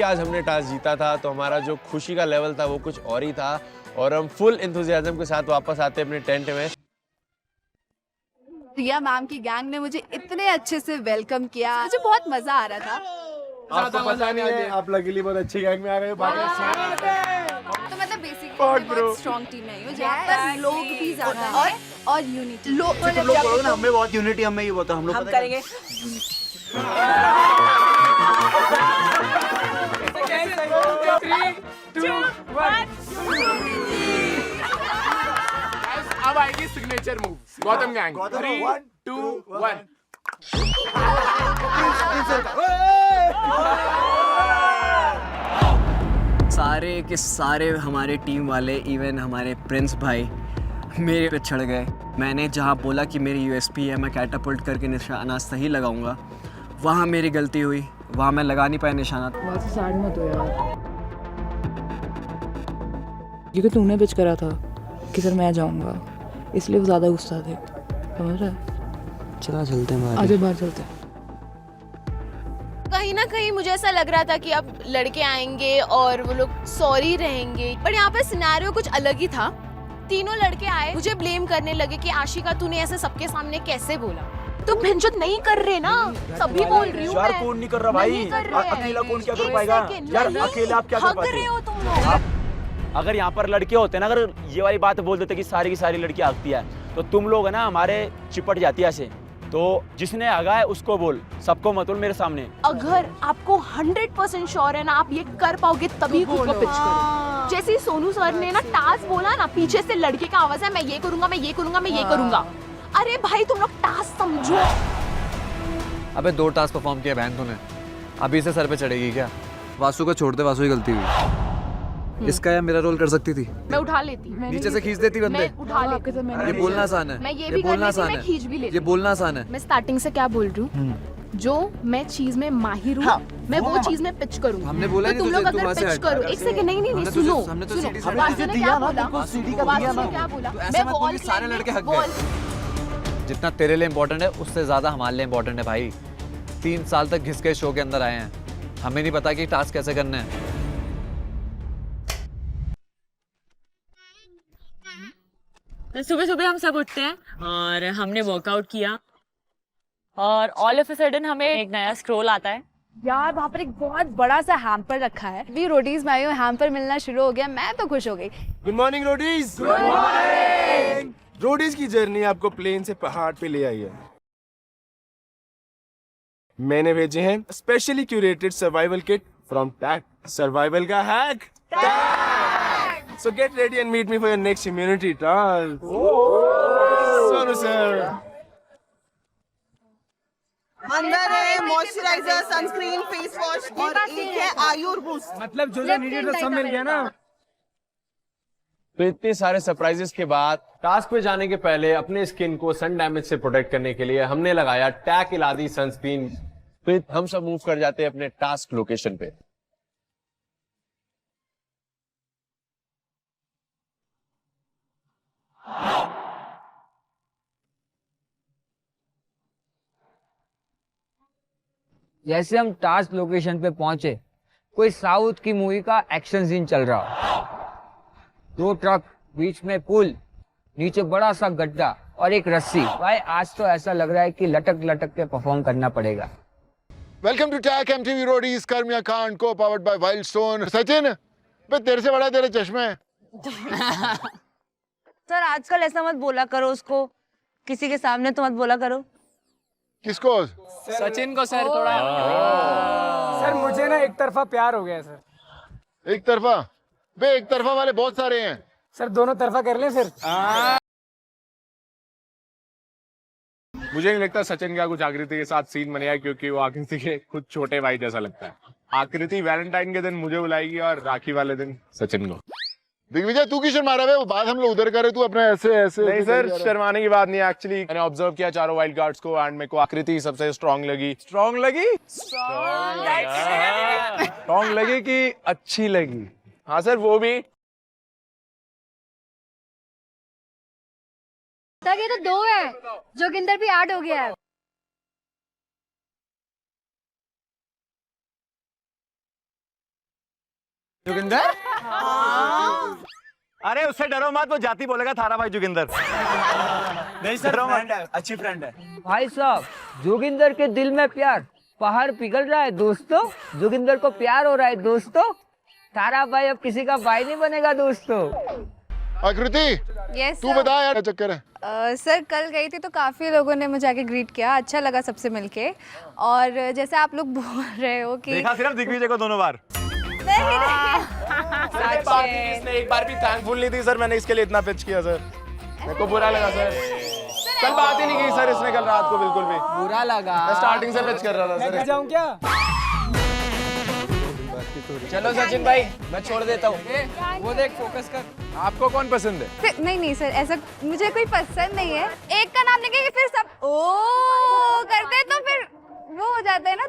आज हमने टास्क जीता था तो हमारा जो खुशी का लेवल था वो कुछ और ही था और हम फुल एंथुसियाज्म के साथ वापस आते अपने टेंट में। रिया मैम की गैंग ने मुझे इतने अच्छे से वेलकम किया, मुझे बहुत मजा आ रहा था। आपको पता नहीं है, आप लकीली बहुत अच्छी गैंग में आ गए हो। तो मतलब बेसिकली बहुत स्ट्रॉन्ग टीम है जहाँ पर लोग भी ज्यादा हैं और यूनिटी। लोग बोलोगे ना, हमें बहुत यूनिटी, हमें ये बोलता हम लोग करेंगे। अब आएगी सिग्नेचर मूव, गौतम गैंग। 3, 2, 1। सारे के सारे हमारे टीम वाले, इवन हमारे प्रिंस भाई मेरे पे चढ़ गए। मैंने जहाँ बोला कि मेरी यूएसपी है, मैं कैटापल्ट करके निशाना सही लगाऊंगा, वहाँ मेरी गलती हुई, वहाँ मैं लगा नहीं पाया निशाना। वहाँ से साइड मत हो यार, क्योंकि तूने पिच करा था कि सर मैं जाऊँगा, इसलिए वो ज़्यादा गुस्सा थे, समझ रहा है? चला चलते हैं, आगे बाहर चलते हैं। कहीं ना कहीं मुझे ऐसा लग रहा था कि अब लड़के आएंगे और वो लोग सॉरी रहेंगे, पर यहाँ पे सिनेरियो कुछ अलग ही था। तीनों लड़के आए, मुझे ब्लेम करने लगे कि आशिका तूने ऐसे सबके सामने कैसे बोला। तो भंजत नहीं कर रहे ना, तभी बोल रही हूँ मैं। कौन नहीं कर रहा भाई, अकेला कौन क्या कर पाएगा यार, अकेला आप क्या कर पाते हो तुम लोग। अगर यहाँ पर लड़के होते ना, अगर ये वाली बात बोल देते कि सारी की सारी लड़कियां आगती है, तो तुम लोग है ना हमारे चिपट जाती है ऐसे। तो जिसने आगा है उसको बोल, सबको मत बोल मेरे सामने। अगर आपको 100% श्योर है ना आप ये कर पाओगे तभी खुद को पिच करो। जैसे ही सोनू सर ने ना टास्क बोला ना, पीछे से लड़के का आवाज है, मैं ये करूंगा, मैं ये करूंगा, मैं ये करूंगा। अरे भाई तुम लोग टास्क समझो। अबे 2 टास्क परफॉर्म किया बहन तूने, अभी से सर पे चढ़ेगी क्या? वासु को छोड़ दे, वासु की गलती हुई। इसका या मेरा रोल कर सकती थी, मैं उठा लेती, नीचे से खींच देती बंदे। मैं उठा लेती। ये बोलना आसान है, मैं ये भी बोलना आसान है, खींच भी लेती। ये बोलना आसान है। मैं स्टार्टिंग से क्या बोल रही हूँ, जो मैं चीज में माहिर हूँ मैं वो चीज में पिच करूँगी। हमने बोला तो तुम लोग अगर पिच करो, एक सेकंड, नहीं नहीं सुनो, वासु ने क्या बोला, वासु ने क्या बोला, मैं बॉल सारे लड़के हक गए। जितना तेरे लिए इम्पोर्टेंट है उससे ज्यादा हमारे लिए इम्पोर्टेंट है भाई। 3 साल तक घिस के शो के अंदर आए हैं, हमें नहीं पता कि टास्क कैसे करने हैं। सुबह सुबह हम सब उठते हैं और हमने वर्कआउट किया और ऑल ऑफ अ सडन हमें एक नया स्क्रॉल आता है। यार वहाँ पर एक बहुत बड़ा सा हैम्पर रखा है, भी रोडीज में आई हूँ, हैम्पर मिलना शुरू हो गया, मैं तो खुश हो गई। Good morning Roadies. Good morning. Roadies की जर्नी आपको प्लेन से पहाड़ पे ले आई है। मैंने भेजे हैं specially curated survival kit from tag, survival का hack. So get ready and meet me for your next immunity task. Sonu sir. अंदर है मॉइस्चराइजर, सनस्क्रीन, फेस वॉश और एक है आयुर बूस्ट। मतलब जो नीडेड था सब मिल गया ना। तो इतने सारे सरप्राइजेस के बाद टास्क पे जाने के पहले अपने स्किन को सन डैमेज से प्रोटेक्ट करने के लिए हमने लगाया टैग इलादी सनस्क्रीन। तो हम सब मूव कर जाते हैं अपने टास्क लोकेशन पे। जैसे हम टास्क लोकेशन पे पहुंचे, कोई साउथ की मूवी का एक्शन सीन चल रहा। 2 ट्रक, बीच में पुल, नीचे बड़ा सा गड्ढा और एक रस्सी। भाई आज तो ऐसा लग रहा है कि लटक लटक के परफॉर्म करना पड़ेगा। Welcome to tag MTV Roadies, कर्मिया कांड को पावर्ड बाय वाइल्डस्टोन। सचिन, बे तेरे से बड़ा तेरे चश्मे हैं। सर आजकल ऐसा मत बोला करो उसको, किसी के सामने तो मत बोला करो। किसको? सचिन को सर थोड़ा। सर मुझे ना एक तरफा प्यार हो गया सर। एक तरफा? बे एक तरफा वाले बहुत सारे हैं सर, दोनों तरफा कर लें फिर। मुझे नहीं लगता सचिन का कुछ आकृति के साथ सीन बनेगा, क्योंकि वो आकृति के खुद छोटे भाई जैसा लगता है। आकृति वैलेंटाइन के दिन मुझे बुलाएगी और राखी वाले दिन सचिन को। दिग्विजय तू क्यों शर्मा रहा है? वो बात हम लोग उधर कर रहे, तू अपने ऐसे ऐसे। नहीं सर, शर्माने की बात नहीं है। एक्चुअली मैंने ऑब्जर्व किया चारों वाइल्ड कार्ड्स को एंड मेरे को आकृति सबसे स्ट्रांग लगी। स्ट्रांग लगी? स्ट्रांग लगी कि अच्छी लगी? हाँ सर, वो भी। ये तो 2 है, जोगिंदर भी 8 हो गया है। जोगिंदर? अरे उससे डरो मत, वो जाति बोलेगा थारा भाई जोगिंदर। नहीं सर, फ्रेंड है, अच्छी फ्रेंड है। भाई साहब, जोगिंदर के दिल में प्यार, पहाड़ पिघल रहा है दोस्तों। जोगिंदर को प्यार हो रहा है दोस्तों। तारा भाई अब किसी का भाई नहीं बनेगा दोस्तों। आकृति, यस तू बता यार, क्या चक्कर है? सर कल गई थी तो काफ़ी लोगों ने मुझे आके ग्रीट किया, अच्छा लगा सबसे मिलके। और जैसे आप लोग बोल रहे हो कि देखा सिर्फ दिग्विजय को दोनों बार। इसने एक बार भी थैंकफुल नहीं थी सर, मैंने इसके लिए इतना पिच किया सर, मेरे को बुरा लगा सर। कल बात ही नहीं की सर इसने, कल रात को बिल्कुल भी बुरा लगा। मैं स्टार्टिंग से पिच कर रहा था सर। जाऊं क्या? चलो सचिन भाई, मैं छोड़ देता हूँ। वो देख, फोकस कर। आपको कौन पसंद है? नहीं सर, ऐसा मुझे कोई पसंद नहीं है। एक का नाम लेके फिर सब ओ करते हैं तो फिर वो हो जाता है ना।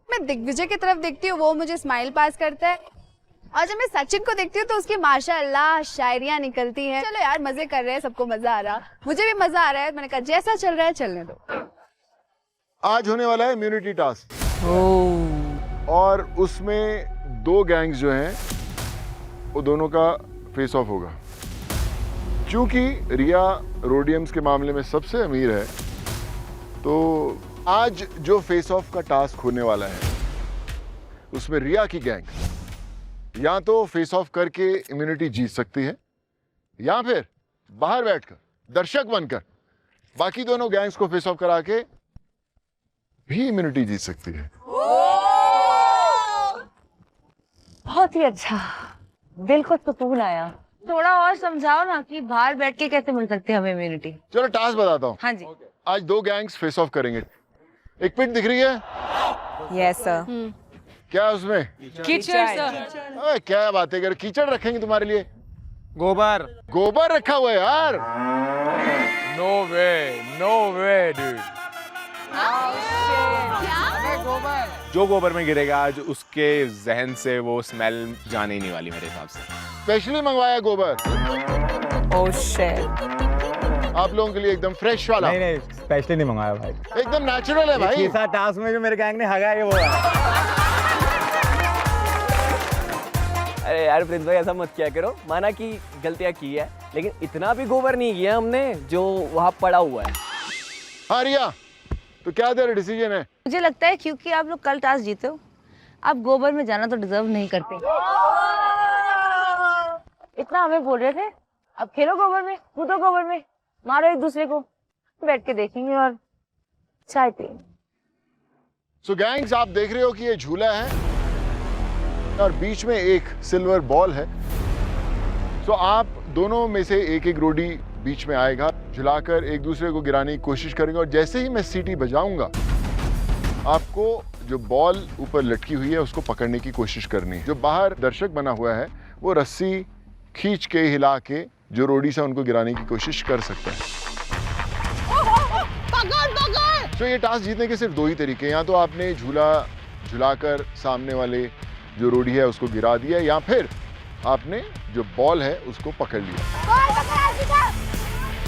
मैं दिग्विजय की तरफ देखती हूँ, वो मुझे स्माइल पास करता है, और जब मैं सचिन को देखती हूँ तो उसकी माशाअल्लाह शायरियाँ निकलती हैं। चलो यार, मजे कर रहे हैं, सबको मजा आ रहा, मुझे भी मजा आ रहा है। मैंने कहा जैसा चल रहा है चलने दो। आज होने वाला है इम्यूनिटी टास्क, और उसमें 2 गैंग्स जो हैं वो दोनों का फेस ऑफ होगा। क्योंकि रिया रोडियम्स के मामले में सबसे अमीर है, तो आज जो फेस ऑफ का टास्क होने वाला है उसमें रिया की गैंग या तो फेस ऑफ करके इम्यूनिटी जीत सकती है, या फिर बाहर बैठकर दर्शक बनकर बाकी दोनों गैंग्स को फेस ऑफ करा के भी इम्यूनिटी जीत सकती है। बहुत ही अच्छा, दिल को सुकून आया। थोड़ा और समझाओ ना कि बाहर बैठ के कैसे मिल सकते हैं हमें इम्यूनिटी। चलो टास्क बताता हूँ। हाँ जी। आज 2 गैंग्स फेस ऑफ करेंगे। एक पिट दिख रही है? Yes sir. क्या है उसमें? कीचड़ सर। अरे क्या बातें कर, कीचड़ रखेंगे तुम्हारे लिए? गोबर। गोबर रखा हुआ है यार। No way dude. जो गोबर में गिरेगा आज उसके जहन से वो स्मेल जाने ही नहीं वाली मेरे हिसाब से। स्पेशली मंगवाया गोबर। Oh shit. आप लोगों के लिए एकदम फ्रेश वाला। नहीं, स्पेशली नहीं मंगाया भाई। एकदम नेचुरल है भाई। तीसरा टास्क में जो मेरे गैंग ने हगा है वो है। अरे यार प्रिंस भाई, ऐसा मत किया करो। माना कि गलतियां की है, लेकिन इतना भी गोबर नहीं किया हमने जो वहाँ पड़ा हुआ है। हाँ रिया, तो क्या तेरा डिसीजन है? मुझे लगता है क्योंकि आप लोग कल टास्क जीते हो, आप गोबर में जाना तो डिजर्व नहीं करते। इतना हमें बोल रहे थे, अब खेलो गोबर में, कूदो गोबर में, मारो एक दूसरे को, बैठ के देखेंगे और चाय पिएंगे। सो गैंग्स, आप देख रहे हो कि ये झूला है और बीच में एक सिल्वर बॉल है। सो आप दोनों में से एक एक रोडी बीच में आएगा, झुलाकर एक दूसरे को गिराने की कोशिश करेंगे, और जैसे ही मैं सीटी बजाऊंगा आपको जो बॉल ऊपर लटकी हुई है उसको पकड़ने की कोशिश करनी है। जो बाहर दर्शक बना हुआ है वो रस्सी खींच के, हिला के जो रोडी से उनको गिराने की कोशिश कर सकता है। तो ये टास्क जीतने के सिर्फ 2 ही तरीके हैं, या तो आपने झूला झुलाकर सामने वाले जो रोडी है उसको गिरा दिया, या फिर आपने जो बॉल है उसको पकड़ लिया।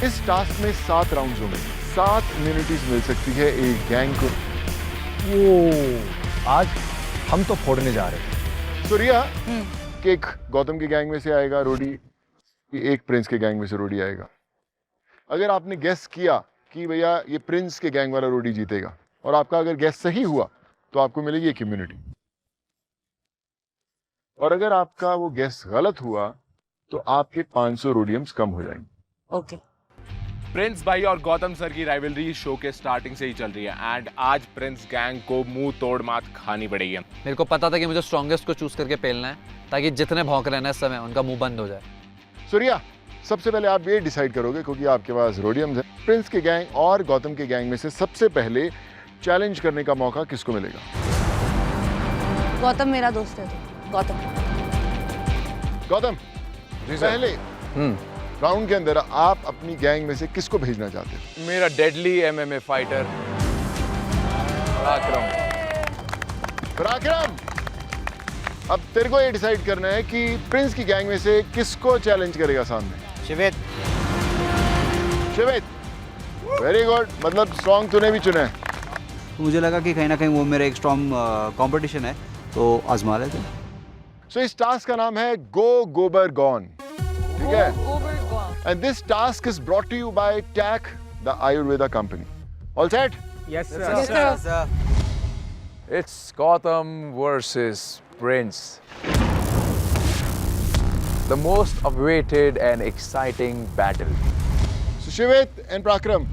इस टास्क में 7 राउंड्स होंगे, 7 इम्यूनिटीज मिल सकती है एक गैंग को। आज हम तो फोड़ने जा रहे हैं। तो रिया, एक गौतम के गैंग में से आएगा रोडी, एक प्रिंस के गैंग में से रोडी आएगा। अगर आपने गेस किया कि भैया ये प्रिंस के गैंग वाला रोडी जीतेगा, और आपका अगर गेस सही हुआ तो आपको मिलेगी एक इम्यूनिटी, और अगर आपका वो गेस गलत हुआ तो आपके 500 रोडियम्स कम हो जाएंगे। ओके। प्रिंस भाई और गौतम सर की राइवलरी शो के स्टार्टिंग से ही चल रही है, एंड आज प्रिंस गैंग को मुंह तोड़ मात खानी पड़ेगी। मेरे को पता था कि मुझे स्ट्रॉन्गेस्ट को चूज करके पेलना है, ताकि जितने भौंक रहे हैं इस समय उनका मुंह बंद हो जाए। सूर्या, सबसे पहले आप ये डिसाइड करोगे, क्योंकि आपके पास रोडियम्स है, प्रिंस के गैंग और गौतम के गैंग में से सबसे पहले चैलेंज करने का मौका किसको मिलेगा? गौतम मेरा दोस्त है, तो गौतम, पहले राउंड के अंदर आप अपनी गैंग में से किसको भेजना चाहते हैं? मेरा डेडली MMA फाइटर पराक्रम। पराक्रम, अब तेरे को ये डिसाइड करना है कि प्रिंस की गैंग में से किसको चैलेंज करेगा सामने। शिवेत। शिवेत, वेरी गुड, मतलब स्ट्रॉन्ग तूने भी चुना है। मुझे लगा कि कहीं ना कहीं वो मेरा एक स्ट्रॉन्ग कंपटीशन है, तो आजमा लेते हैं। सो इस टास्क का नाम है गो गोबर गॉन, ठीक है? And this task is brought to you by TAC the Ayurveda company. All set? Yes, sir. It's Gotham versus Prince. The most awaited and exciting battle. So Shivit and Parakram,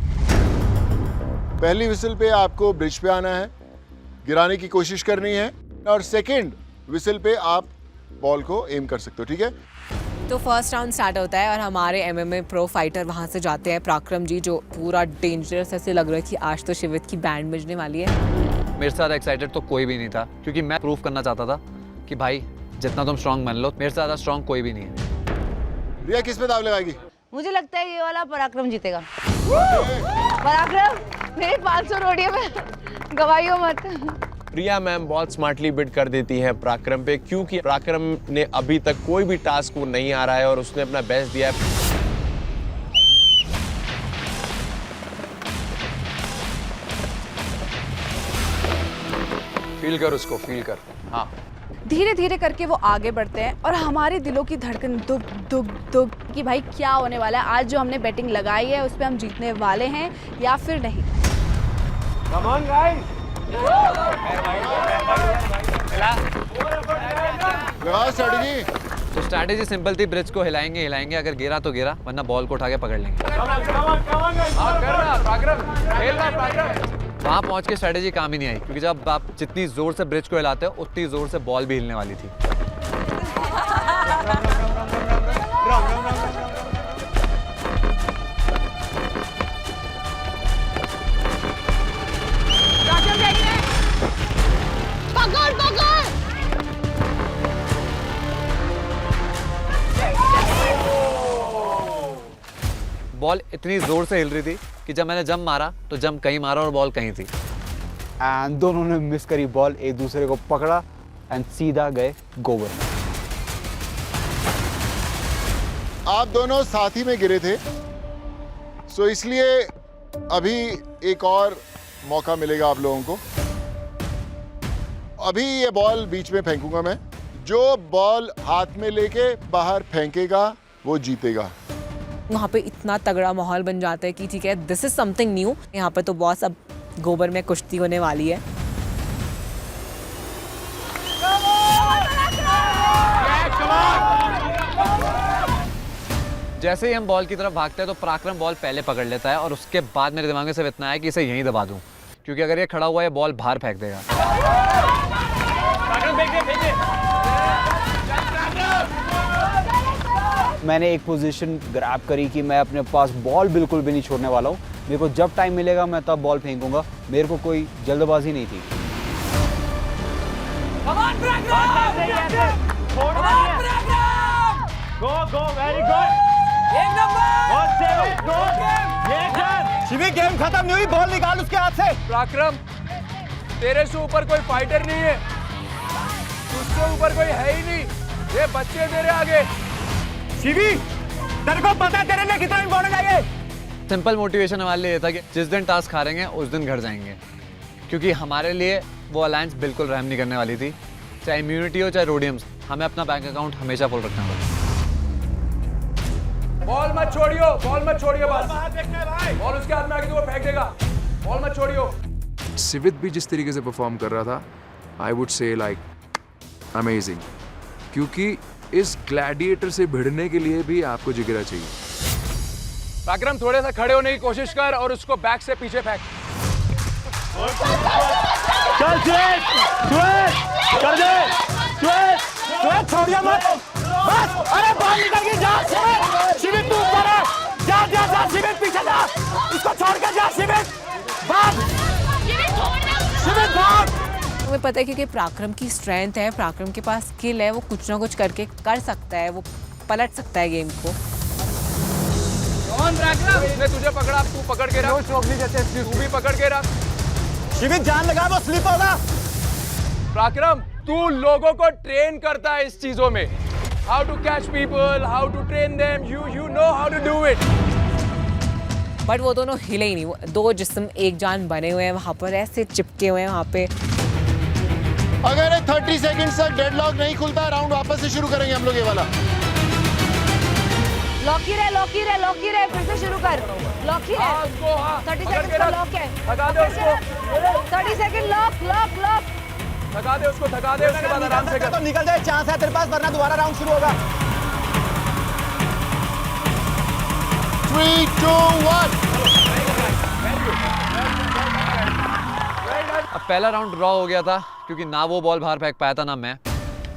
पहली विसल पे आपको ब्रिज पे आना है, गिराने की कोशिश करनी है, और सेकंड विसल पे आप बॉल को एम कर सकते हो, ठीक है? तो फर्स्ट राउंड स्टार्ट होता है और हमारे एमएमए प्रो फाइटर वहां से जाते हैं पराक्रम जी, जो पूरा डेंजरस ऐसे लग रहा है कि आज तो शिवित की बैंड बजने वाली है. मेरे साथ एक्साइटेड तो कोई भी नहीं था, क्योंकि मैं प्रूव करना चाहता था कि भाई जितना तुम स्ट्रांग मान लो, मेरे से ज़्यादा स्ट्रांग कोई भी नहीं है. रिया किस पे दाव लगाएगी? मुझे लगता है ये वाला पराक्रम जीतेगा. पराक्रम मेरे 500 रोटियां में गवाइयो मत. प्रिया मैम बहुत स्मार्टली बिड कर देती हैं पराक्रम पे, क्योंकि पराक्रम ने अभी तक कोई भी टास्क वो नहीं आ रहा है और उसने अपना बेस्ट दिया है. फील कर उसको, फील कर. हाँ, धीरे धीरे करके वो आगे बढ़ते हैं और हमारे दिलों की धड़कन दुग दुग दुग कि भाई क्या होने वाला है, आज जो हमने बैटिंग लगाई है उस पर हम जीतने वाले हैं या फिर नहीं. Come on, guys. लगा स्ट्रेटजी. तो स्ट्रैटेजी सिंपल थी, ब्रिज को हिलाएंगे हिलाएंगे, अगर गिरा तो गिरा, वरना बॉल को उठा के पकड़ लेंगे. वहाँ पहुँच के स्ट्रैटेजी काम ही नहीं आई, क्योंकि जब आप जितनी जोर से ब्रिज को हिलाते हो उतनी जोर से बॉल भी हिलने वाली थी. बॉल इतनी जोर से हिल रही थी कि जब मैंने जंप मारा तो जंप कहीं मारा और बॉल कहीं थी. एंड दोनों ने मिस करी बॉल, एक दूसरे को पकड़ा एंड सीधा गए गोबर. आप दोनों साथ ही में गिरे थे, सो इसलिए अभी एक और मौका मिलेगा आप लोगों को. अभी ये बॉल बीच में फेंकूंगा मैं, जो बॉल हाथ में लेके बाहर फेंकेगा वो जीतेगा. वहाँ पे इतना तगड़ा माहौल बन जाता है कि ठीक है, दिस इज समथिंग न्यू. यहाँ पे तो बॉस अब गोबर में कुश्ती होने वाली है. जैसे ही हम बॉल की तरफ भागते हैं तो पराक्रम बॉल पहले पकड़ लेता है, और उसके बाद मेरे दिमाग में सिर्फ इतना है कि इसे यहीं दबा दूं, क्योंकि अगर ये खड़ा हुआ है बॉल बाहर फेंक देगा. मैंने एक पोजीशन ग्रैब करी कि मैं अपने पास बॉल बिल्कुल भी नहीं छोड़ने वाला हूँ. मेरे को जब टाइम मिलेगा मैं तब बॉल फेंकूंगा. मेरे को कोई जल्दबाजी नहीं थी. शिविर गेम खत्म नहीं हुई, बॉल निकाल उसके हाथ से. पराक्रम, तेरे से ऊपर कोई फाइटर नहीं है, तुझसे ऊपर कोई है ही नहीं. ये बच्चे तेरे आगे. शिवी, तेरे को पता है तेरे लिए कितना इम्पोर्टेंट है ये? सिंपल मोटिवेशन हमारे लिए ये था कि जिस दिन टास्क हारेंगे उस दिन घर जाएंगे, क्योंकि हमारे लिए वो अलायंस बिल्कुल रहम नहीं करने वाली थी. चाहे इम्यूनिटी हो चाहे रोडियम्स, हमें अपना बैंक अकाउंट हमेशा फुल रखना होगा. बॉल मत छोड़ियो, बॉल मत छोड़ियो, बस बॉल उसके हाथ में आके तो वो फेंक देगा. बॉल मत छोड़ियो. शिवित भी जिस तरीके से परफॉर्म कर रहा था, I would say like amazing, क्योंकि इस ग्लैडिएटर से भिड़ने के लिए भी आपको जिगरा चाहिए. पराक्रम, थोड़े सा खड़े होने की कोशिश कर और उसको बैक से पीछे फेंक. चल स्वेट, कर दे. स्वेट छोड़िए मत. बस, अरे बॉल निकल गई. जा शिविर, तू ऊपर है. जा जा जा शिविर, पीछे जा. इसको छोड़ के जा शिविर. भाग शिविर, भाग. तुम्हें पता है क्योंकि पराक्रम की स्ट्रेंथ है, पराक्रम के पास स्किल है, वो कुछ ना कुछ करके कर सकता है, वो पलट सकता है गेम को. कौन पराक्रम? इसने तुझे पकड़ा, तू पकड़ के रख. तू भी पकड़ के रख. शिविर जान लगा, वो स्लिप होगा. पराक्रम, तू लोगों को ट्रेन करता है इस चीजों में. How to catch people, how to train them, you know how to do it. But वो दोनों हिले ही नहीं. वो दो जिस्म एक जान बने हुए हैं वहाँ पर, ऐसे चिपके हुए हैं वहाँ पे. अगर 30 सेकंड तक डेडलॉक नहीं खुलता राउंड वापस से शुरू करेंगे हम लोग ये वाला। लॉक ही रहे, फिर से शुरू कर। लॉक ही है, 30 सेकंड का लॉक है। थका दे उसको, 30 सेकंड लॉक। थका दे उसको, थका दे, उसके बाद आराम से कर। तो निकल जाए, चांस है तेरे पास, वरना दोबारा राउंड शुरू होगा। 3, 2, 1। अब पहला राउंड ड्रॉ हो गया था क्योंकि ना वो बॉल बाहर फेंक पाया था ना मैं।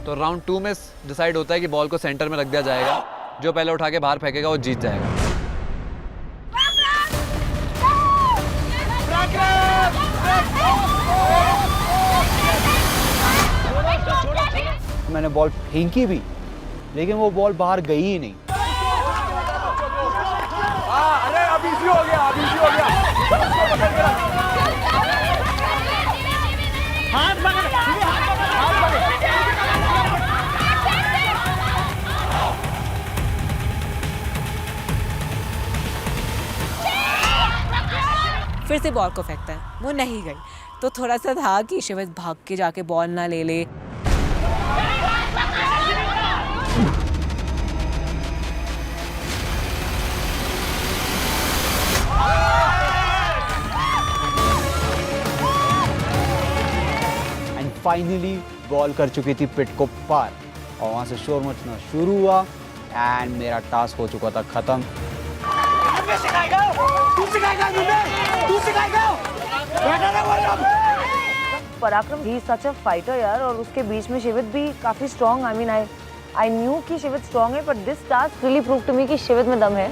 तो राउंड 2 में डिसाइड होता है कि बॉल को सेंटर में रख दिया जाएगा, जो पहले उठा के बाहर फेंकेगा वो जीत जाएगा। मैंने बॉल फेंकी भी, लेकिन वो बॉल बाहर गई ही नहीं। अरे अब इजी हो गया, हाथ पकड़। फिर से बॉल को फेंकता है, वो नहीं गई। तो थोड़ा सा था कि शिवित भाग के जाके बॉल ना ले ले। एंड फाइनली बॉल कर चुकी थी पिट को पार और वहां से शोर मचना शुरू हुआ एंड मेरा टास्क हो चुका था खत्म। पराक्रम ही सच अ फाइटर यार, और उसके बीच में शिवित भी काफी strong. I mean I knew कि शिवित स्ट्रॉन्ग है, but this task really prove to me कि शिवित में दम है।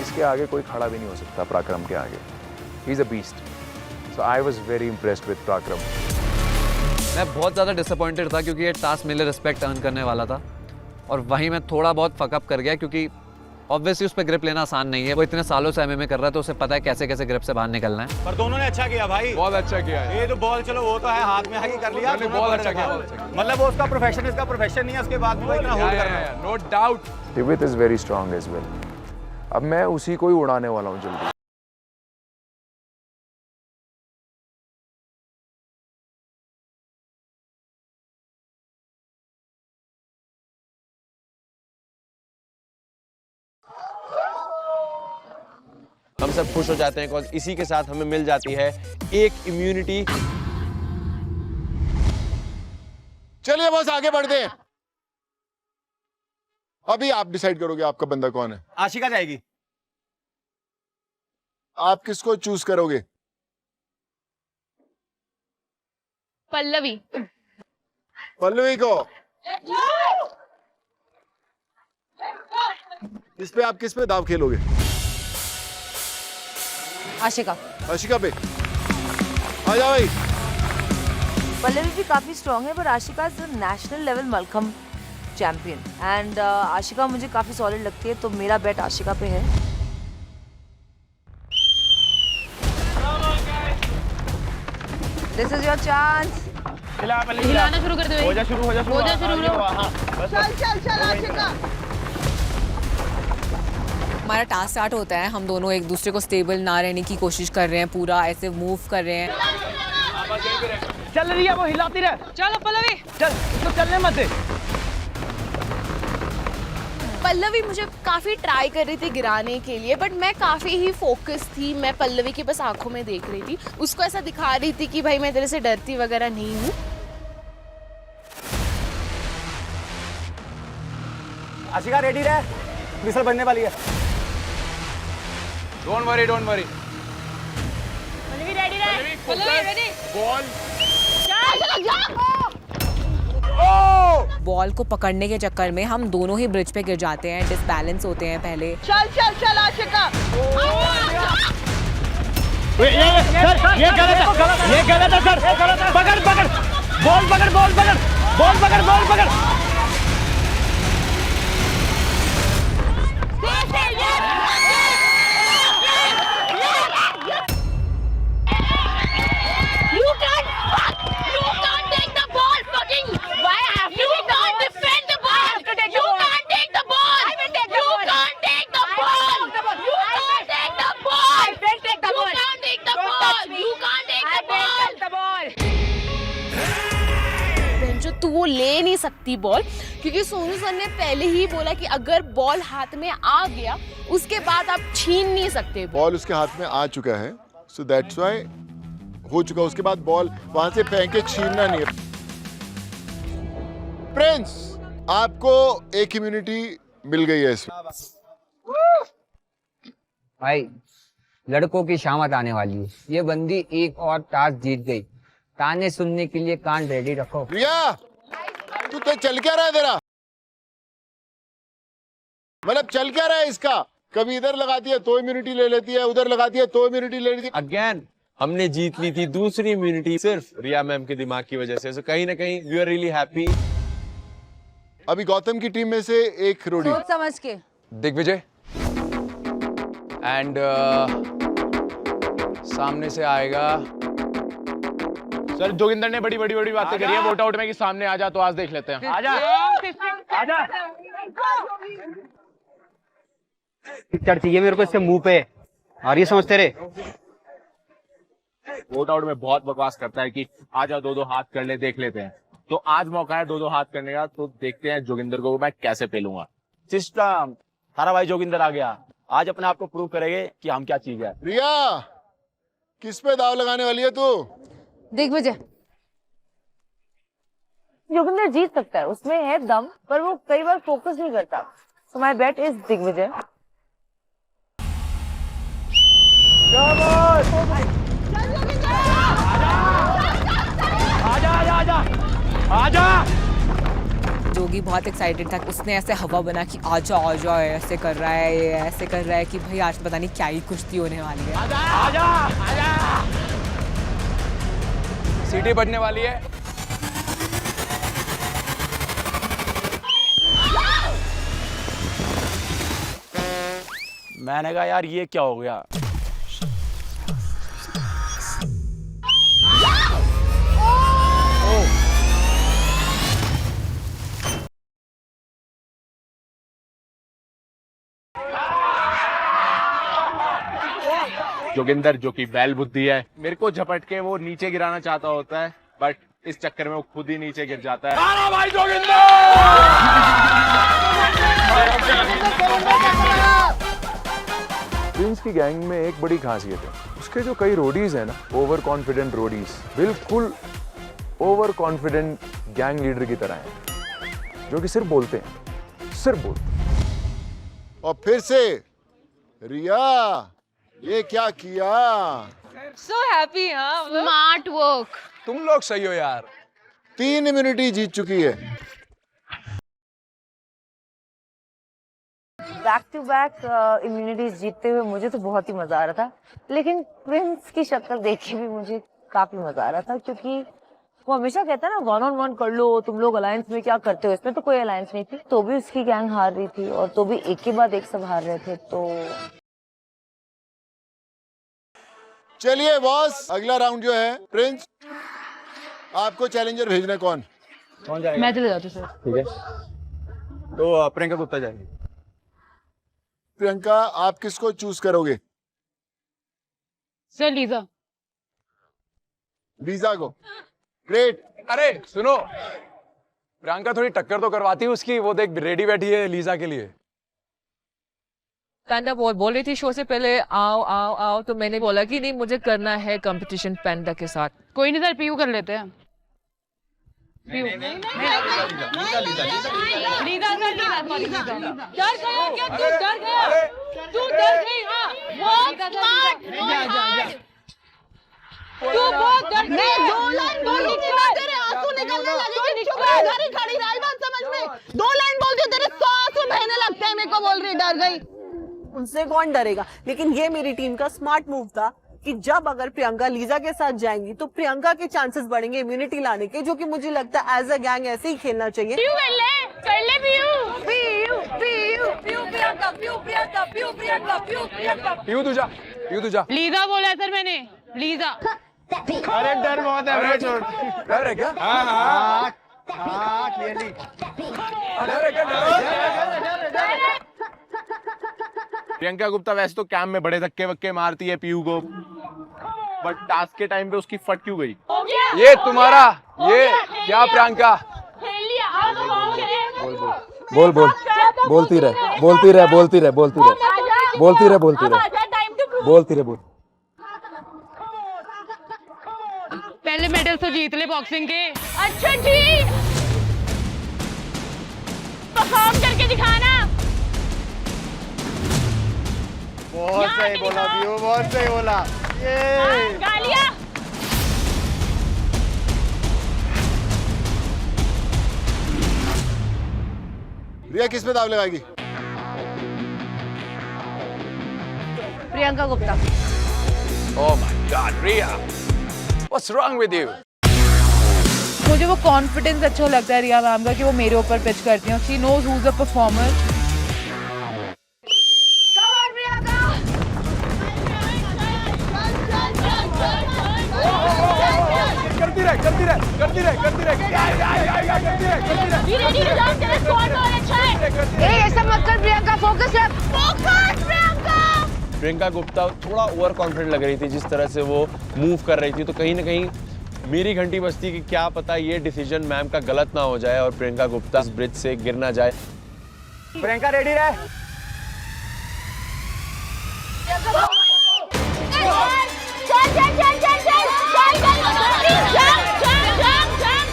इसके आगे कोई खड़ा भी नहीं हो सकता पराक्रम के आगे। He is a beast. So I was very impressed with पराक्रम। मैं बहुत ज़्यादा डिसअपॉइंटेड था क्योंकि ये टास्क मेरे लिए रिस्पेक्ट अर्न करने वाला था और वहीं मैं थोड़ा बहुत फकअप कर गया क्योंकि ऑब्वियसली उस पर ग्रिप लेना आसान नहीं है। वो इतने सालों से एमएमए कर रहा है तो उसे पता है कैसे कैसे ग्रिप से बाहर निकलना है। पर दोनों ने अच्छा किया भाई, बहुत अच्छा किया है। ये तो बॉल चलो वो तो है हाथ में आके कर लिया, बहुत अच्छा किया। मतलब वो उसका प्रोफेशन, इसका प्रोफेशन नहीं है, उसके बाद भी वो इतना होल्ड कर रहा है। No doubt. Shivit is very strong as well. अब मैं उसी को ही उड़ाने वाला हूँ जल्दी। हम सब खुश हो जाते हैं और इसी के साथ हमें मिल जाती है एक इम्यूनिटी। चलिए बस आगे बढ़ते हैं। अभी आप डिसाइड करोगे आपका बंदा कौन है। आशिका जाएगी। आप किसको चूज करोगे। पल्लवी। पल्लवी को। इस पे आप किस पे दाव खेलोगे। आशिका। आशिका पे आ जाओ भाई। पल्लवी भी काफी स्ट्रॉन्ग है, पर Ashika is national level mallakhamb champion and Ashika मुझे काफी सॉलिड लगती है, तो मेरा बेट आशिका पे है। This is your chance. हिलाना शुरू कर दो। हो जा शुरू। चल आशिका। हमारा टास्क स्टार्ट होता है, हम दोनों एक दूसरे को स्टेबल ना रहने की कोशिश कर रहे हैं, पूरा ऐसे मूव कर रहे हैं। चल रही है वो, हिलाती रहे। चलो पल्लवी, चल इसको चलने मत दे। पल्लवी मुझे काफी ट्राई कर रही थी गिराने के लिए, बट मैं काफी ही फोकस थी। मैं पल्लवी की बस आंखों में देख रही थी, उसको ऐसा दिखा रही थी कि भाई मैं तेरे से डरती वगैरह नहीं हूँ। आशिका रेडी रहे, विसल बनने वाली है। Don't worry. पल्लवी रेडी रहे। पल्लवी रेडी। बॉल। बॉल को पकड़ने के चक्कर में हम दोनों ही ब्रिज पे गिर जाते हैं, डिसबैलेंस होते हैं पहले। चल आशिका। ये गलत है सर। पकड़ बॉल पकड़। सकती बॉल, क्योंकि सोनू सर ने पहले ही बोला कि अगर बॉल हाथ में आ गया उसके बाद आप छीन नहीं सकते। बॉल उसके हाथ में आ चुका है, सो दैट्स व्हाई हो चुका, उसके बाद बॉल वहां से फेंक के छीनना नहीं है। प्रिंस, आपको एक इम्यूनिटी मिल गई है इसमें। भाई लड़कों की शामत आने वाली है, ये बंदी एक और टास्क जीत गई। ताने सुनने के लिए कान रेडी रखो। रिया, तू तो चल क्या रहा है तेरा? मतलब चल क्या रहा है इसका? कभी इधर लगाती है तो इम्यूनिटी ले लेती है, उधर लगाती है तो इम्यूनिटी ले लेती है। अगेन हमने जीत ली थी दूसरी इम्यूनिटी सिर्फ रिया मैम के दिमाग की वजह से। So, कहीं ना कहीं वी आर रियली हैप्पी। अभी गौतम की टीम में से एक रोडी सोच समझ के दिग्विजय एंड सामने से आएगा सर। जोगिंदर ने बड़ी बातें करी है वोट आउट में कि सामने आ जा, तो आज देख लेते हैं। आजा। पिक्चर चाहिए मेरे को इसके मुंह पे, और ये समझते रहे। वोट आउट में बहुत बकवास करता है कि आ जा, दो हाथ कर ले, देख लेते हैं। तो आज मौका है दो हाथ करने का, तो देखते हैं जोगिंदर को मैं कैसे पेलूंगा। सिस्टम हमारा भाई जोगिंदर आ गया, आज अपने आप को प्रूव करेंगे कि हम क्या चीज है। रिया, किस पे दाव लगाने वाली है तू? दिग्विजय। जोगिंदर जीत सकता है, उसमें है दम, पर वो कई बार फोकस नहीं करता। So my bet is Digvijay. आजा। जोगी बहुत एक्साइटेड था, उसने ऐसे हवा बना कि आजा आजा, ऐसे कर रहा है, ये ऐसे कर रहा है कि भाई आज पता नहीं क्या ही कुश्ती होने वाली है। आजा। सीटी बजने वाली है। मैंने कहा यार ये क्या हो गया। जोगिंदर जो कि बैल बुद्धि है, मेरे को झपट के वो नीचे गिराना चाहता होता है, बट इस चक्कर में वो खुद ही नीचे गिर जाता है। आना भाई जोगिंदर! प्रिंस की गैंग में एक बड़ी खासियत है, उसके जो कई रोडीज हैं ना, ओवर कॉन्फिडेंट रोडीज, बिल्कुल ओवर कॉन्फिडेंट गैंग लीडर की तरह हैं, जो कि सिर्फ बोलते हैं, सिर्फ बोलते हैं। और फिर से रिया, ये क्या किया? So happy. हाँ, स्मार्ट वर्क। तुम लोग सही हो यार। 3 इम्यूनिटी जीत चुकी है। बैक टू बैक इम्यूनिटीज जीतते हुए मुझे तो बहुत ही मजा आ रहा था, लेकिन प्रिंस की शक्ल देख के भी मुझे काफी मजा आ रहा था, क्योंकि वो हमेशा कहता है ना 1-on-1 कर लो, तुम लोग अलायंस में क्या करते हो। इसमें तो कोई अलायंस नहीं थी, तो भी उसकी गैंग हार रही थी, और तो भी एक के बाद एक सब हार रहे थे। तो चलिए बॉस, अगला राउंड जो है, प्रिंस आपको चैलेंजर भेजना कौन जाएगा? मैं चले जाती सर। ठीक है, तो प्रियंका गुप्ता जाएगी। प्रियंका, आप किसको चूज करोगे? Sir Lisa. लीजा को। ग्रेट। अरे सुनो, प्रियंका थोड़ी टक्कर तो करवाती है उसकी, वो देख रेडी बैठी है लीजा के लिए। पैंडा बोल रही थी शो से पहले आओ आओ आओ, तो मैंने बोला कि नहीं, मुझे करना है कंपटीशन पैंडा के साथ। कोई नहीं सर, पीयू कर लेते हैं। पीयू। लीजा डर गया क्या तू? डर गया तू? डर गई? हाँ, तू बहुत डर गई। 2 लाइन बोली थी ना, तेरे आंसू निकलने लगे कि चुप रह, इधर ही खड़ी रह, बात समझ में। 2 लाइन बोलती तेरे 100 आंसू बहने लगते हैं। मेरे को बोल रही डर गई। उनसे कौन डरेगा, लेकिन ये मेरी टीम का स्मार्ट मूव था कि जब अगर प्रियंका लीजा के साथ जाएंगी तो प्रियंका के चांसेस बढ़ेंगे इम्यूनिटी लाने के, जो कि मुझे लगता है एज अ गैंग ऐसे ही खेलना चाहिए। पीयू कर ले पीयू। पीयू पीयू पीयू प्रियंका, पीयू प्रियंका, पीयू प्रियंका, पीयू प्रियंका। पीयू तू जा। लीजा बोला सर मैंने, लीजा। अरे डर बहुत है, डर है क्या? हाँ क्लियरली डर है क्या? प्रियंका गुप्ता वैसे तो कैंप में बड़े धक्के वक्के मारती है पीयू को, बट टास्क के टाइम पे उसकी फट क्यों गई? ये तुम्हारा, ये क्या प्रियंका? खेल लिया। बोल बोल बोलती रहे बोलती रहे बोलती रहे बोलती रहे बोलती रहे बोलती रहे बोलती रहे बोल पहले मेडल तो जीत ले बॉक्सिंग के। अच्छा ठीक, परफॉर्म करके दिखाना। बहुत सही बोला पीयू, बहुत सही बोला। गालियां। रिया किस पे दाव लगाएगी? Priyanka Gupta. Oh my God, Riya, what's wrong with you? मुझे वो कॉन्फिडेंस अच्छा लगता है रिया मैम का कि वो मेरे ऊपर पिच करती हैं। She knows who is the performer. करती रहे करती रहे करती रहे करती रहे करती रहे। ऐसा मत कर प्रियंका, फोकस रख। फोकस प्रियंका। प्रियंका गुप्ता थोड़ा ओवर कॉन्फिडेंट लग रही थी जिस तरह से वो मूव कर रही थी, तो कहीं ना कहीं मेरी घंटी बजती कि क्या पता ये डिसीजन मैम का गलत ना हो जाए और प्रियंका गुप्ता इस ब्रिज से गिर ना जाए। प्रियंका रेडी रहे। चल चल चल चल चल चल jump jump jump jump.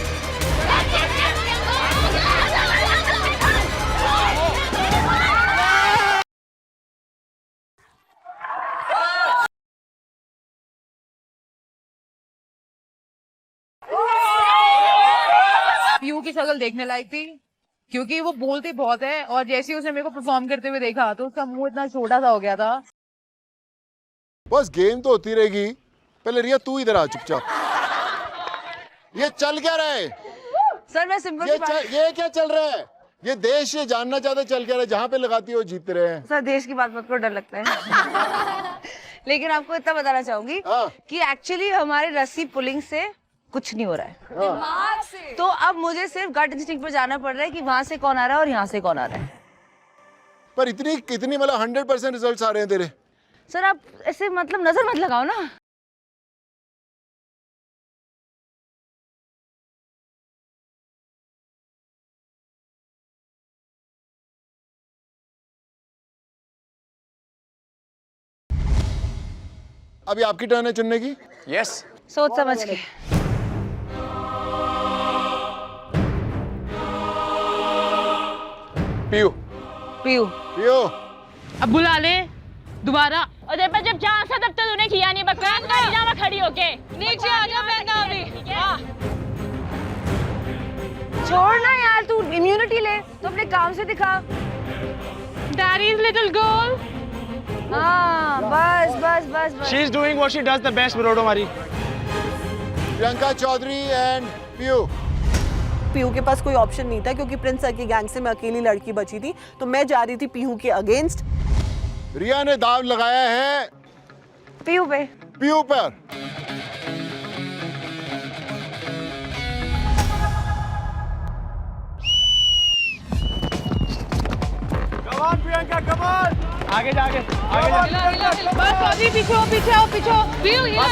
Piyu की शक्ल देखने लायक थी क्योंकि वो बोलती बहुत है और जैसे ही उसने मेरे को परफॉर्म करते हुए देखा तो उसका मुंह इतना छोटा सा हो गया था। बस गेम तो होती रहेगी। पहले रिया तू इधर आ चुपचाप। ये चल क्या रहा है? सर मैं सिंपल ये क्या चल रहा है? ये देश ये जानना चाहता चल क्या रहा है? जहाँ पे लगाती हो जीत रहे हैं। सर देश की बात मत करो, डर लगता है। लेकिन आपको इतना बताना चाहूंगी कि एक्चुअली हमारे रस्सी पुलिंग से कुछ नहीं हो रहा है। तो अब मुझे सिर्फ गट इंस्टिंक्ट पर जाना पड़ रहा है कि वहां से कौन आ रहा है और यहाँ से कौन आ रहा है। पर इतनी कितनी मतलब 100% रिजल्ट्स आ रहे हैं तेरे। सर आप ऐसे मतलब नजर मत लगाओ ना। अभी आपकी टर्न है चुनने की। यस, सोच समझ के। पीयू पीयू पीयू अब बुला ले दोबारा। और पर जब चांस था तब तो तूने किया नहीं। बकवास कर जा, मैं खड़ी होके नीचे आ जा। प्रियंका अभी छोड़ ना यार, तू इम्यूनिटी ले तो अपने काम से दिखा। Daddies little girl. हाँ बस बस बस बस। She is doing what she does the best, Virodo Mari. Priyanka Chaudhary and Piyu. Piyu के पास कोई ऑप्शन नहीं था क्योंकि प्रिंस सर की गैंग से मैं अकेली लड़की बची थी, तो मैं जा रही थी पीयू के अगेंस्ट। रिया ने दाव लगाया है पीयू पे। पीयू पर। कमान प्रियंका कमान। आगे जा आगे बस चौधरी पीछे हो पीछे हो पीछे हो। पीयू बस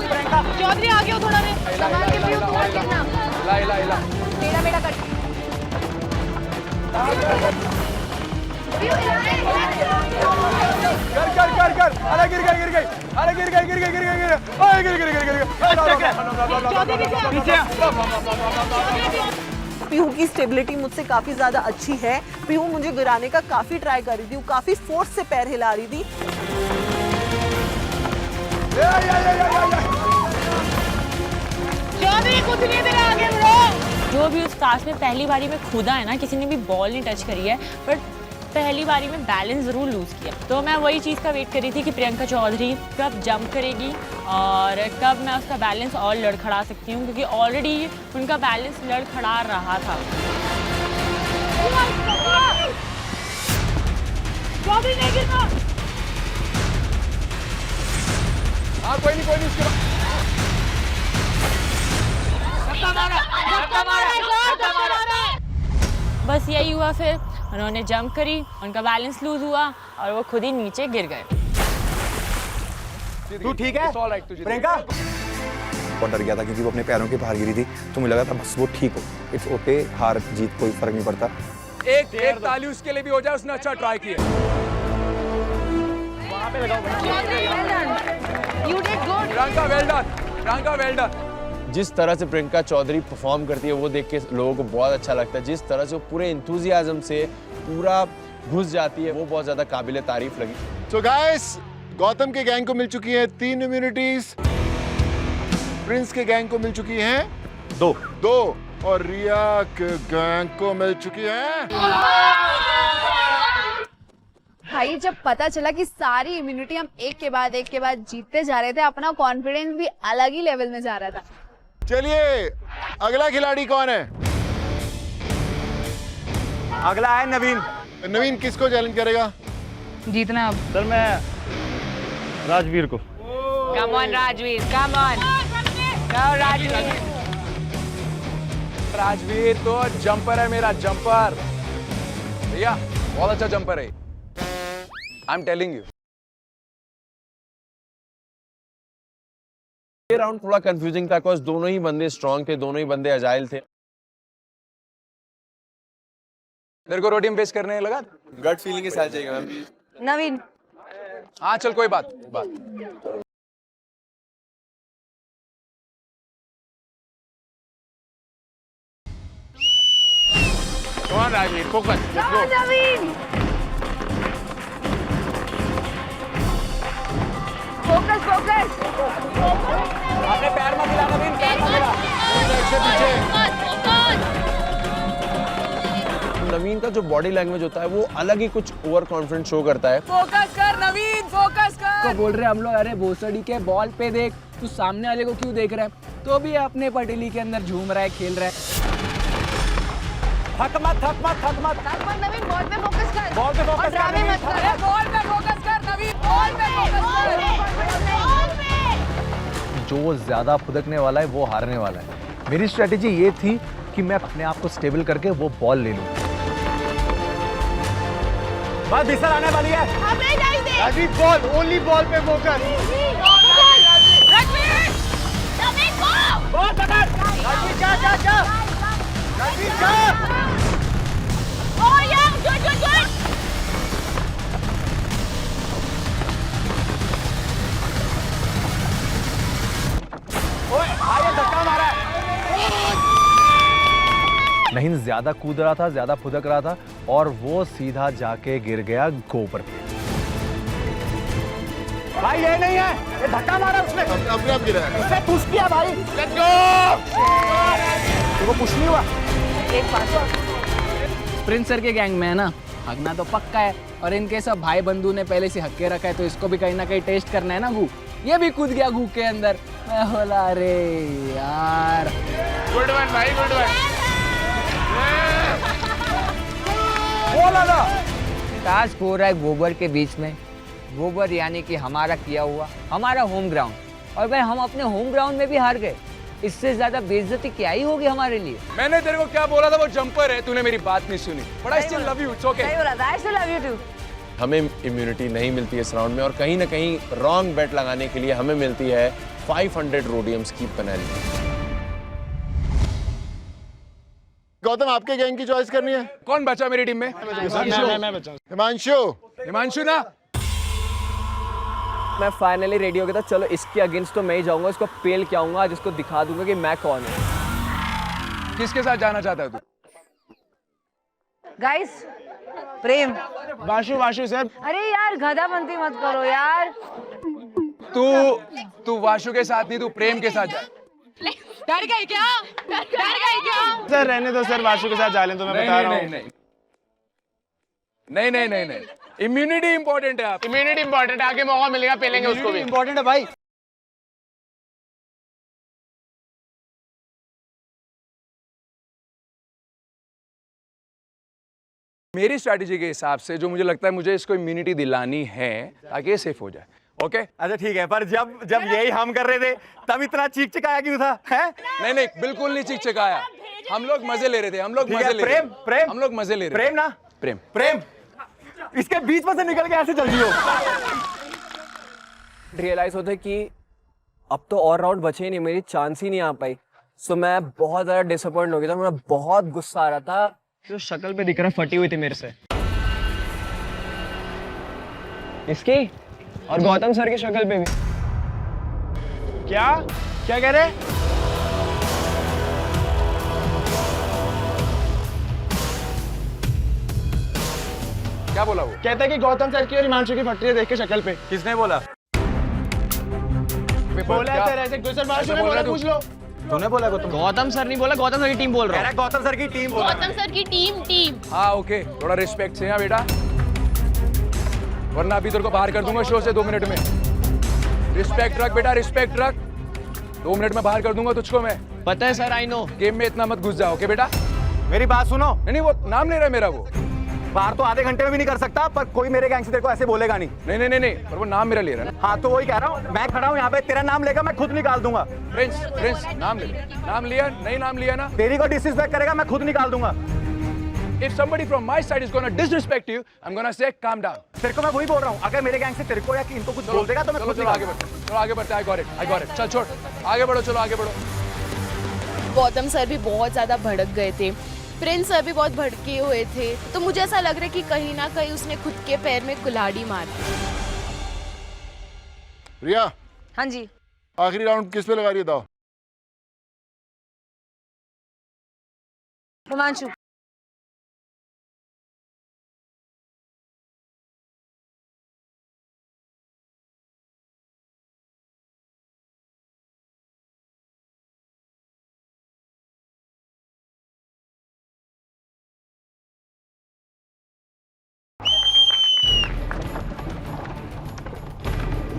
प्रियंका चौधरी आगे हो थोड़ा रे। संभाल के पीयू, तू मत गिरना। ला टेढ़ा मेढ़ा कर। कर अरे गिर गई अरे गिर गई अरे गिर पीछे। पीयू की स्टेबिलिटी मुझसे काफी ज्यादा अच्छी है। पीयू मुझे गिराने का काफी ट्राई कर रही थी, वो काफी फोर्स से पैर हिला रही थी। चौधरी कुछ नहीं तेरे आगे ब्रो। जो भी उस टास्क में पहली बारी में खुदा है ना, किसी ने भी बॉल नहीं टच करी है, बट पहली बारी में बैलेंस ज़रूर लूज़ किया। तो मैं वही चीज़ का वेट कर रही थी कि प्रियंका चौधरी कब जंप करेगी और कब मैं उसका बैलेंस और लड़खड़ा सकती हूँ, क्योंकि ऑलरेडी उनका बैलेंस लड़खड़ा रहा था। चौधरी नहीं गिरना। हाँ कोई नहीं उसके बाद बस यही हुआ, फिर उन्होंने जंप करी, उनका बैलेंस लूज हुआ और वो खुद ही नीचे गिर गए। तू ठीक है प्रियंका? बहुत डर गया था क्योंकि वो अपने पैरों के बाहर गिरी थी, तो मुझे लगा था बस वो ठीक हो, इट्स ओके, हार जीत कोई फर्क नहीं पड़ता। एक ताली उसके लिए भी हो जाए, उसने अच्छा ट्राई किया। वहाँ पे लगाओ भाई। You did good. Priyanka well done, Priyanka well done. जिस तरह से प्रियंका चौधरी परफॉर्म करती है वो देख के लोगों को बहुत अच्छा लगता है। जिस तरह से वो पूरे इंथुजियाज्म से पूरा घुस जाती है वो बहुत ज्यादा काबिले तारीफ लगी। So guys, गौतम के गैंग को मिल चुकी है 3 इम्यूनिटीज, प्रिंस के गैंग को मिल चुकी हैं 2 और रिया के गैंग को मिल चुकी है। भाई जब पता चला कि सारी इम्यूनिटी हम एक के बाद जीतते जा रहे थे, अपना कॉन्फिडेंस भी अलग ही लेवल में जा रहा था। चलिए अगला खिलाड़ी कौन है? अगला है नवीन। नवीन किसको चैलेंज करेगा? जीतना अब। सर मैं राजवीर को। Come on Rajveer, come on. Rajveer. Rajveer तो जंपर है, मेरा जंपर भैया, बहुत अच्छा जंपर है। I am telling you. ये राउंड थोड़ा कंफ्यूजिंग था बिकॉज़ दोनों ही बंदे स्ट्रांग थे, दोनों ही बंदे अजाइल थे। तेरे को रोडियम फेस करने लगा? गट फीलिंग के साथ जाएगा मैम। नवीन हाँ चल कोई बात। कौन Rajveer? Focus, let's go. Naveen focus focus. अपने पैर मत हिला नवीन, पैर मत हिला। नवीन का जो बॉडी लैंग्वेज होता है वो अलग ही कुछ ओवर कॉन्फिडेंस शो करता है। फोकस कर नवीन, फोकस कर। तो बोल रहे हम लोग, अरे भोसड़ी के बॉल पे देख, तू सामने वाले को क्यों देख रहा है? तो भी अपने पटेली के अंदर झूम रहा है, खेल रहा है। थक मत नवीन बॉल पे फोकस कर। बॉल पे फोकस कर। अरे बॉल पे फोकस कर नवीन, बॉल पे फोकस कर। जो ज़्यादा फुदकने वाला है वो हारने वाला है। मेरी स्ट्रेटेजी ये थी कि मैं अपने आप को स्टेबल करके वो बॉल ले लूं। बस बिसर आने वाली है। हमें नहीं दे। राजवीर बॉल, ओनली बॉल पे फोकस। नवीन बॉल पकड़। राजवीर क्या? राजवीर क्या? Oh yeah, good. ओए आगे धक्का मारा है। नहीं, ज्यादा कूद रहा था, ज्यादा फुदक रहा था और वो सीधा जाके गिर गया गोबर पे। भाई ये नहीं है, ये धक्का मारा उसने। अपने आप गिरा है। उसने पुश किया भाई। Let's go. देखो पुश नहीं हुआ। एक बात, प्रिंस सर के गैंग में है ना, हगना तो पक्का है और इनके सब भाई बंधु ने पहले से हक के रखा है, तो इसको भी कहीं ना कहीं टेस्ट करना है ना गू। ये भी कूद गया गू के अंदर। मैं बोला अरे यार। गुड वन भाई, गुड वन। बोला ना। टास्क हो रहा है गोबर के बीच में। गोबर यानी कि हमारा किया हुआ, हमारा होम ग्राउंड, और भाई हम अपने होम ग्राउंड में भी हार गए। इससे ज्यादा बेइज्जती क्या ही होगी हमारे लिए। मैंने तेरे को क्या बोला था, वो जंपर है, तूने मेरी बात नहीं सुनी। But I still love you, it's okay. सही बोला था, I still love you too. हमें इम्यूनिटी नहीं मिलती है इस राउंड में और कहीं ना कहीं रॉन्ग बेट लगाने के लिए हमें मिलती है 500 रोडियम्स की पेनल्टी। गौतम आपके गैंग की चॉइस करनी है? कौन बचा मेरी टीम में? मैं बचा। हिमांशु ना। मैं फाइनली रेडी हो गया था। चलो इसके अगेंस्ट तो मैं ही जाऊंगा, इसको पेल के आऊंगा, जिसको दिखा दूंगा कि मैं कौन हूँ। किसके साथ जाना चाहता है तू? गाइस प्रेम। वाशु सर। अरे यार गधापंती मत करो यार। तू वाशु के साथ नहीं, तू प्रेम के साथ जा। डर गई क्या? सर रहने दो सर, वाशु के साथ जा लें तो मैं बता रहा हूँ। नहीं। इम्यूनिटी इंपॉर्टेंट है। आप इम्यूनिटी इंपॉर्टेंट है, आगे मौका मिलेगा, पेलेंगे उसको भी। इंपॉर्टेंट है भाई। मेरी स्ट्रैटेजी के हिसाब से जो मुझे लगता है, मुझे इसको इम्यूनिटी दिलानी है ताकि ये सेफ हो जाए। ओके अच्छा ठीक है, पर जब यही हम कर रहे थे तब इतना चीख चिकाया क्यों था? हैं? नहीं बिल्कुल नहीं चीख चिकाया। हम लोग मजे ले रहे थे, हम लोग मजे ले रहे थे। प्रेम हम लोग मजे ले रहे थे। प्रेम ना, प्रेम इसके बीच में से निकल के ऐसे चल रही हो। रियलाइज होता है कि अब तो और राउंड बचे ही नहीं, मेरी चांस ही नहीं आ पाई। सो मैं बहुत ज़्यादा डिसअपॉइंट हो गया था, मुझे बहुत गुस्सा आ रहा था जो शक्ल पे दिख रहा फटी हुई थी मेरे से। इसकी और गौतम सर की शक्ल पे भी। क्या क्या कह रहे? क्या बोला वो? कहता है कि गौतम सर की और हिमांशु की फट रही है देख के शक्ल पे। किसने बोला? बोला है सर ऐसे क्वेश्चन हिमांशु ने बोला, पूछ लो। तूने बोला गौतम सर नहीं बोला, गौतम सर की टीम बोल रहा है। गौतम सर की टीम बोला। गौतम सर की टीम। हाँ ओके, थोड़ा रिस्पेक्ट से बेटा, वरना अभी तेरे को बाहर कर दूंगा शो से 2 मिनट में। रिस्पेक्ट रख बेटा, रिस्पेक्ट रख। 2 मिनट में बाहर कर दूंगा तुझको मैं। पता है सर, आई नो। गेम में इतना मत घुस जाओ, ओके बेटा? मेरी बात सुनो। नहीं वो नाम ले रहा है मेरा, वो बाहर तो आधे घंटे में भी नहीं कर सकता, पर कोई मेरे गैंग से तेरे को ऐसे बोलेगा नहीं। नहीं, पर वो नाम मेरा ले रहा है ना। हाँ तो वही कह रहा हूँ, मैं खड़ा हूँ यहाँ पे, तेरा नाम लेगा मैं खुद निकाल दूंगा। प्रिंस नाम ले, नाम लिया नहीं, नाम लिया ना। तेरी को डिसरिस्पेक्ट करेगा मैं खुद निकाल दूंगा। If somebody from my side is gonna disrespect you, I'm gonna say calm down. तेरे को मैं वही बोल रहा हूँ, अगर मेरे गैंग से तेरे को या कि इनको कुछ बोल देगा तो मैं खुद चलो आगे बढ़ते, चलो आगे बढ़ते। I got it. चल छोड़, आगे बढ़ो, चलो आगे बढ़ो। गौतम सर भी बहुत ज्यादा भड़क गए थे, प्रिंस सर भी बहुत भड़के हुए थे, तो मुझे ऐसा लग रहा है कि कहीं ना कहीं उसने खुद के पैर में कुल्हाड़ी मार दी। रिया, हाँ जी, आखिरी राउंड किस पे लगा रही है दाव? हिमांशु।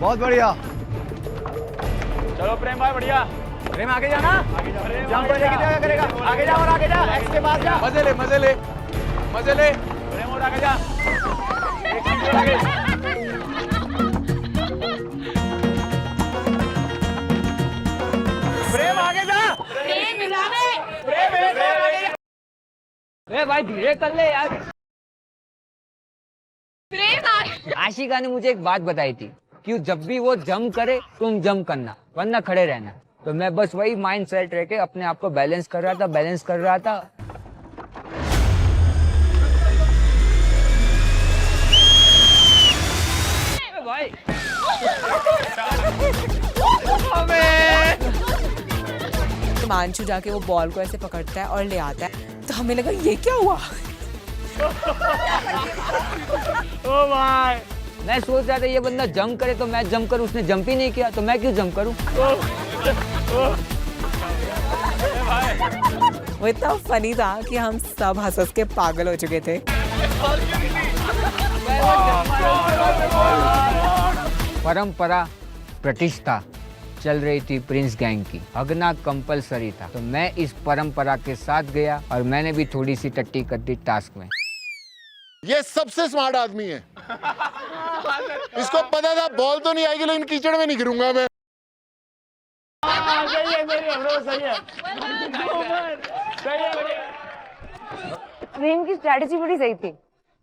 बहुत बढ़िया। चलो प्रेम भाई, बढ़िया। प्रेम आगे जाना, जंप करने की जगह करेगा, आगे जा और आगे जा, एक्स के पास जा। मजे ले। प्रेम और आगे जा। एक सीट आगे। प्रेम आगे जा। ए भाई धीरे कर ले यार। आशिका ने मुझे एक बात बताई थी कि जब भी वो जंप करे तुम जंप करना, वरना खड़े रहना। तो मैं बस वही माइंड सेट रह के अपने आप को बैलेंस कर रहा था। भाई हिमांशु जाके वो बॉल को ऐसे पकड़ता है और ले आता है, तो हमें लगा ये क्या हुआ। ओ भाई, मैं सोच रहा था ये बंदा जंप करे तो मैं जंप करूं, उसने जंप ही नहीं किया तो मैं क्यों जंप करूं। वो इतना फनी था कि हम सब हंस के पागल हो चुके थे। परंपरा प्रतिष्ठा चल रही थी प्रिंस गैंग की, हगना कंपलसरी था, तो मैं इस परंपरा के साथ गया और मैंने भी थोड़ी सी टट्टी कर दी टास्क में। ये सबसे स्मार्ट आदमी है। इसको पता था बॉल तो नहीं आएगी लेकिन कीचड़ में नहीं गिरूंगा मैं। प्रेम की स्ट्रैटेजी बड़ी सही थी।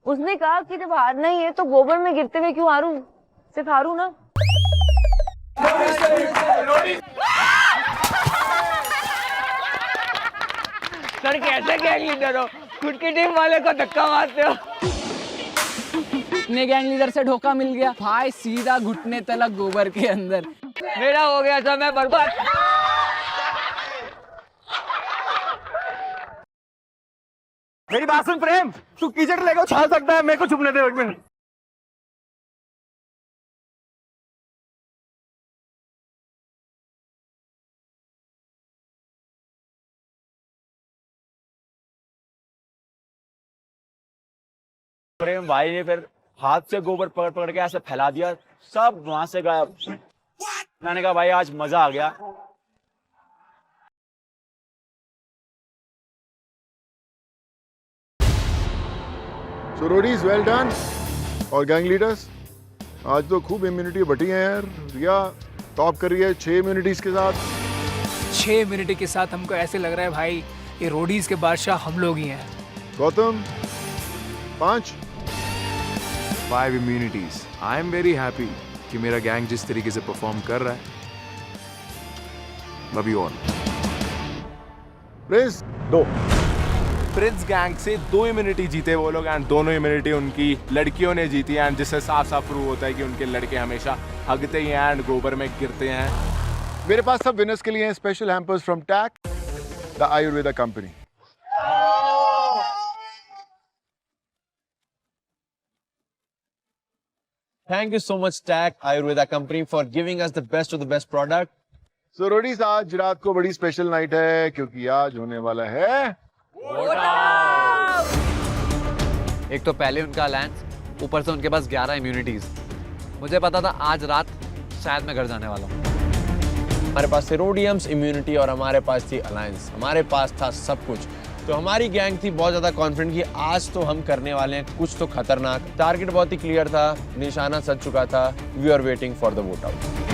उसने कहा कि जब हारना ही है तो गोबर में गिरते हुए क्यों हारूं, सिर्फ हारूं ना। सर कैसे गैंग लीडर हो, खुद की टीम वाले को धक्का मारते हो। अपने गैंग लीडर से धोखा मिल गया भाई, सीधा घुटने तलक गोबर के अंदर। मेरा हो गया था, मैं बर्बाद। मेरी बात सुन प्रेम, तू कीचड़ लेकर उछाल सकता है, मेरे को छुपने दे एक मिनट। प्रेम भाई ने फिर हाथ से गोबर पकड़ पकड़ के ऐसे फैला दिया, सब वहां से गायब। मैंने कहा भाई आज मजा आ गया। So roadies, well done. और गैंग लीडर्स, आज तो खूब इम्यूनिटी बटी है यार। रिया टॉप कर रही है 6 इम्यूनिटीज के साथ। 6 इम्यूनिटी के साथ हमको ऐसे लग रहा है भाई ये रोडीज के बादशाह हम लोग ही हैं। Gautam 5 immunities. I am very happy कि मेरा गैंग जिस तरीके से परफॉर्म कर रहा है। Love you all. Prince 2। Prince gang से 2 इम्यूनिटी जीते वो लोग, एंड दोनों इम्यूनिटी उनकी लड़कियों ने जीती, एंड जिससे साफ साफ प्रूव होता है कि उनके लड़के हमेशा हगते ही हैं एंड गोबर में गिरते हैं। मेरे पास सब विनर्स के लिए हैं special hampers from TAC, the Ayurveda company. Thank you so much, TAC Ayurveda Company, for giving us the best of the best product. So Roadies, आज रात को बड़ी स्पेशल नाइट है क्योंकि आज होने वाला है एक तो पहले उनका अलायंस, ऊपर से उनके पास 11 इम्यूनिटीज। मुझे पता था आज रात शायद मैं घर जाने वाला हूँ। हमारे पास थे रोडियम्स, इम्यूनिटी और हमारे पास थी अलायंस। हमारे पास था सब कुछ। तो हमारी गैंग थी बहुत ज्यादा कॉन्फिडेंट कि आज तो हम करने वाले हैं कुछ तो खतरनाक। टारगेट बहुत ही क्लियर था, निशाना सज चुका था। We are waiting for the vote out.